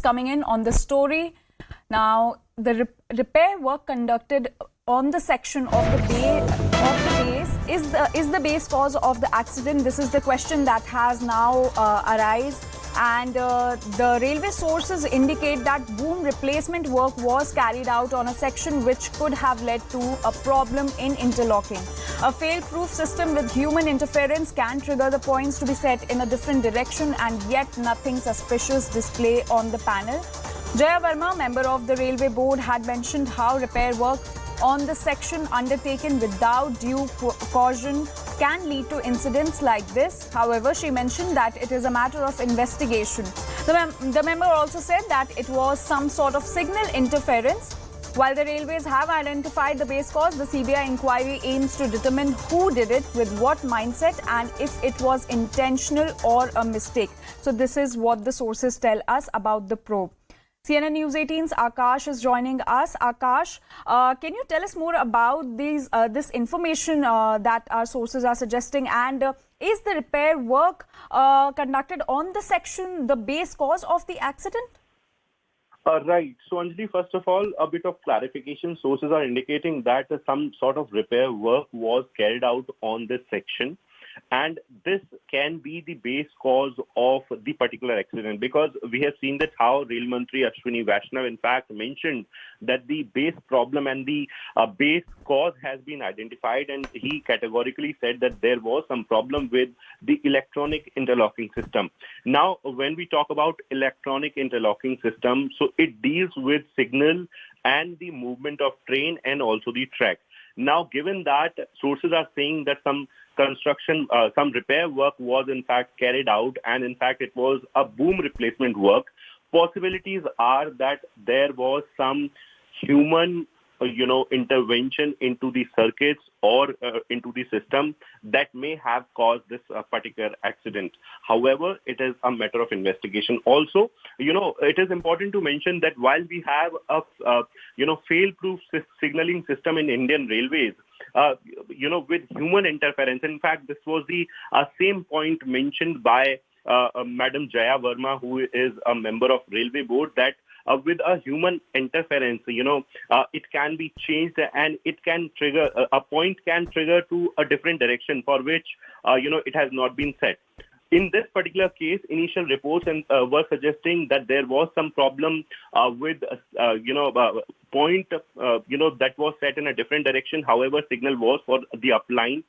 coming in on the story. Now, the repair work conducted on the section of the base is the base cause of the accident. This is the question that has now arisen. And the railway sources indicate that boom replacement work was carried out on a section which could have led to a problem in interlocking. A fail-proof system with human interference can trigger the points to be set in a different direction, and yet nothing suspicious display on the panel. Jaya Verma, member of the Railway Board, had mentioned how repair work on the section undertaken without due caution can lead to incidents like this. However, she mentioned that it is a matter of investigation. The member also said that it was some sort of signal interference. While the railways have identified the base cause, the CBI inquiry aims to determine who did it, with what mindset, and if it was intentional or a mistake. So this is what the sources tell us about the probe. CNN News 18's Akash is joining us. Akash, can you tell us more about this information that our sources are suggesting, and is the repair work conducted on the section the base cause of the accident? Right. So, Anjali, first of all, a bit of clarification. Sources are indicating that some sort of repair work was carried out on this section. And this can be the base cause of the particular accident, because we have seen that how Rail Mantri Ashwini Vaishnav in fact mentioned that the base problem and the base cause has been identified, and he categorically said that there was some problem with the electronic interlocking system. Now, when we talk about electronic interlocking system, so it deals with signal and the movement of train and also the track. Now, given that sources are saying that some repair work was in fact carried out, and in fact it was a boom replacement work, possibilities are that there was some human intervention into the circuits or into the system that may have caused this particular accident. However, it is a matter of investigation. Also, it is important to mention that while we have a fail-proof signaling system in Indian Railways, with human interference. In fact, this was the same point mentioned by Madam Jaya Verma, who is a member of Railway Board, that with a human interference, it can be changed, and it can trigger, a point can trigger to a different direction for which, it has not been set. In this particular case, initial reports were suggesting that there was some problem with, point, that was set in a different direction. However, signal was for the upline.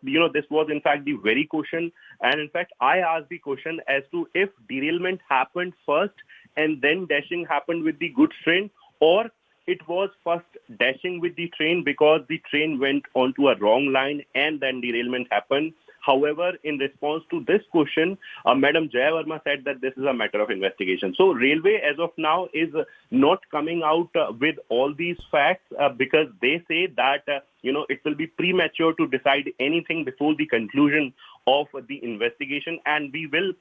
This was in fact the very question. And in fact, I asked the question as to if derailment happened first and then dashing happened with the goods train, or it was first dashing with the train because the train went onto a wrong line and then derailment happened. However, in response to this question, Madam Jaya Verma said that this is a matter of investigation. So Railway as of now is not coming out with all these facts because they say that, it will be premature to decide anything before the conclusion of the investigation. And we will,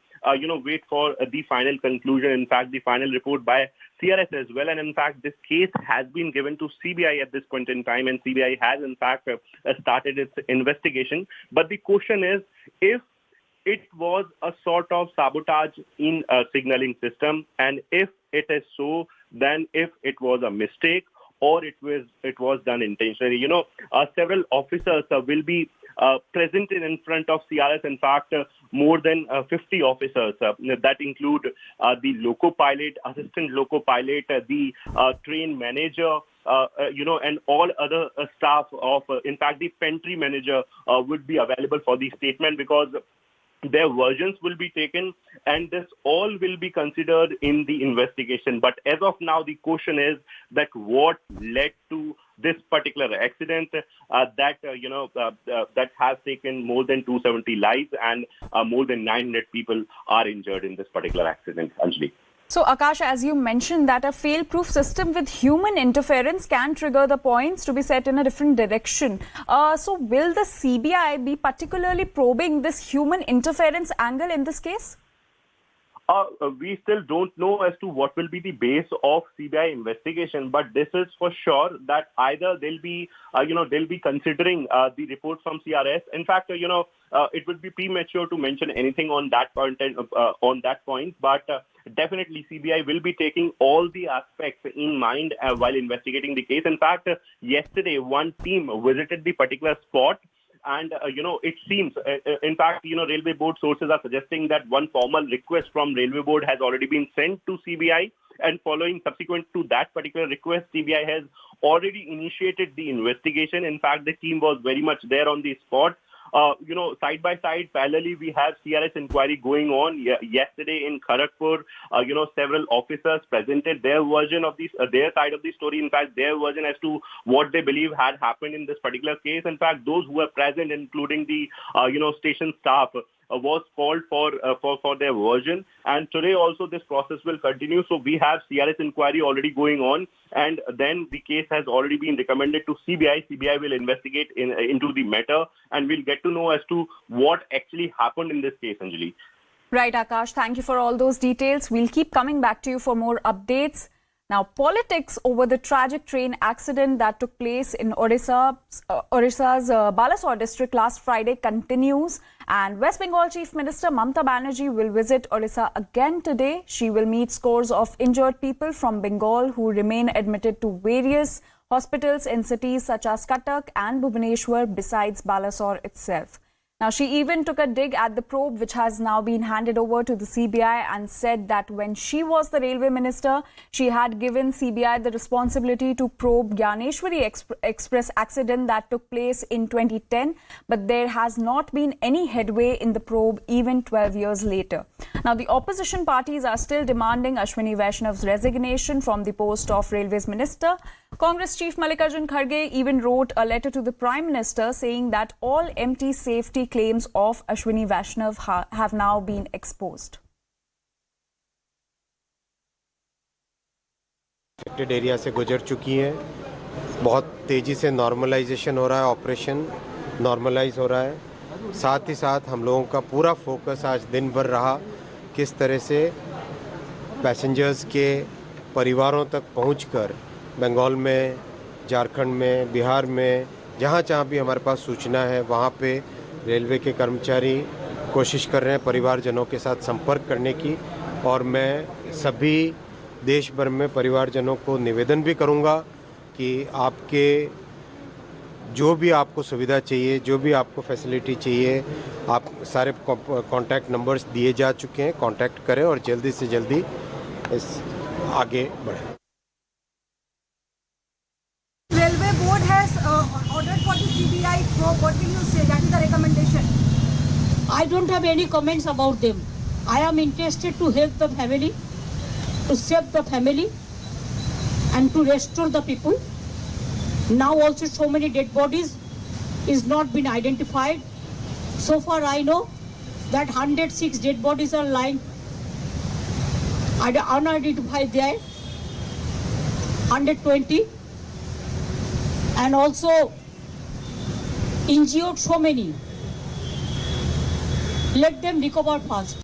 wait for the final conclusion, in fact, the final report by CRS as well. And in fact, this case has been given to CBI at this point in time, and CBI has in fact started its investigation. But the question is, if it was a sort of sabotage in a signaling system, and if it is so, then if it was a mistake or it was done intentionally. Several officers will be present in front of CRS. In fact, more than 50 officers that include the loco pilot, assistant loco pilot, the train manager, and all other staff of, in fact, the pantry manager would be available for the statement, because their versions will be taken, and this all will be considered in the investigation. But as of now, the question is that what led to this particular accident that has taken more than 270 lives, and more than 900 people are injured in this particular accident, Anjali. So, Akash, as you mentioned that a fail-proof system with human interference can trigger the points to be set in a different direction. So, will the CBI be particularly probing this human interference angle in this case? We still don't know as to what will be the base of CBI investigation, but this is for sure that either they'll be, they'll be considering the report from CRS. In fact, it would be premature to mention anything on that point, but definitely CBI will be taking all the aspects in mind while investigating the case. In fact, yesterday one team visited the particular spot. And, it seems, in fact, Railway Board sources are suggesting that one formal request from Railway Board has already been sent to CBI. And following subsequent to that particular request, CBI has already initiated the investigation. In fact, the team was very much there on the spot. Side by side, parallelly, we have CRS inquiry going on. Yesterday in Kharagpur, several officers presented their version of their side of the story. In fact, their version as to what they believe had happened in this particular case. In fact, those who were present, including the, station staff, was called for their version. And today also this process will continue. So we have CRS inquiry already going on. And then the case has already been recommended to CBI. CBI will investigate into the matter and we'll get to know as to what actually happened in this case, Anjali. Right, Akash. Thank you for all those details. We'll keep coming back to you for more updates. Now, politics over the tragic train accident that took place in Odisha's Balasore district last Friday continues. And West Bengal Chief Minister Mamata Banerjee will visit Odisha again today. She will meet scores of injured people from Bengal who remain admitted to various hospitals in cities such as Cuttack and Bhubaneswar besides Balasore itself. Now, she even took a dig at the probe, which has now been handed over to the CBI, and said that when she was the railway minister, she had given CBI the responsibility to probe Gyaneshwari Express accident that took place in 2010. But there has not been any headway in the probe even 12 years later. Now, the opposition parties are still demanding Ashwini Vaishnav's resignation from the post of Railways Minister. Congress Chief Mallikarjun Kharge even wrote a letter to the Prime Minister saying that all empty safety claims of Ashwini Vaishnav have now been exposed. Affected area से गुजर चुकी हैं, बहुत तेज़ी से normalisation हो रहा है, ऑपरेशन नॉर्मलाइज हो रहा है। साथ ही साथ हम लोगों का पूरा फोकस आज दिन भर रहा किस तरह से पैसेंजर्स के परिवारों तक पहुंचकर बंगाल में, झारखंड में, बिहार में, जहाँ भी हमारे पास सूचना है वहाँ पे रेलवे के कर्मचारी कोशिश कर रहे हैं परिवारजनों के साथ संपर्क करने की। और मैं सभी देश भर में परिवारजनों को निवेदन भी करूंगा कि आपके जो भी आपको सुविधा चाहिए, जो भी आपको फैसिलिटी चाहिए, आप सारे कॉन्टैक्ट नंबर्स दिए जा चुके हैं, कॉन्टैक्ट करें और जल्दी से जल्दी इस आगे बढ़ें। Railway Board has ordered for the CBI probe. What will you say? That is the recommendation. I don't have any comments about them. I am interested to help the family, to save the family and to restore the people. Now also so many dead bodies is not been identified. So far I know that 106 dead bodies are lying unidentified there, 120 and also injured so many. Let them recover fast.